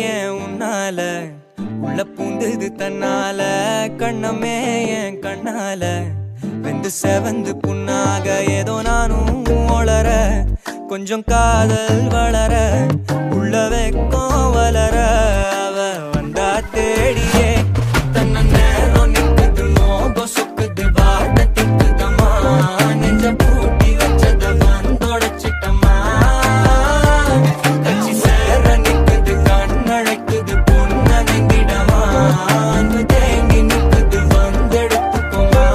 ஏன் உன்னால உள்ள பூந்தது தன்னால கண்ணமே என் கண்ணால வெந்து செவந்து புண்ணாக ஏதோ நானும் ஒளர கொஞ்சம் காதல் வளர உள்ள வெக்கம் வளர அவ வந்தா தேடியே தன்ன நேரம் நிக்குது மோகம் சொக்குது வாட்ட திக்குதம்மா நெஞ்ச பூட்டி வச்சத வந்தொடச்சிட்டம்மா கட்சி சேர நிக்குது கண்ணழைக்குது பொண்ண நெங்கிடமா அன்பு தேங்கி நிக்குது வந்தெடுத்துக்கோமா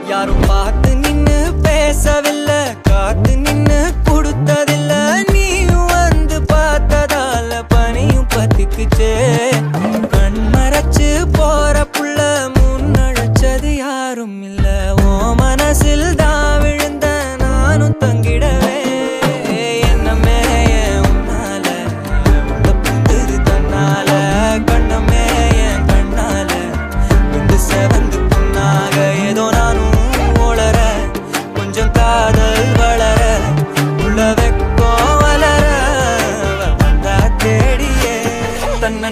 யாரும் பார்த்து நின்னு பேசவில்லை காத்து நின்னு கொடுத்ததில்ல நீயும் வந்து பார்த்ததால பனியும் பத்திக்குச்சே கண் மறைச்சு போற புள்ள முன்னழைச்சது யாரும் இல்ல ஓ மனசில் தான் விழுந்த நானும் தங்கிடவே என்னமே உன்னால உள்ள புந்தது தன்னால கண்ணமே என் கண்ணால வந்து செவந்து புண்ணாக ஏதோ நானும் ஒளர கொஞ்சம் காதல் வளர உள்ள வெக்கம் வளர வந்தா தேடியே தன்ன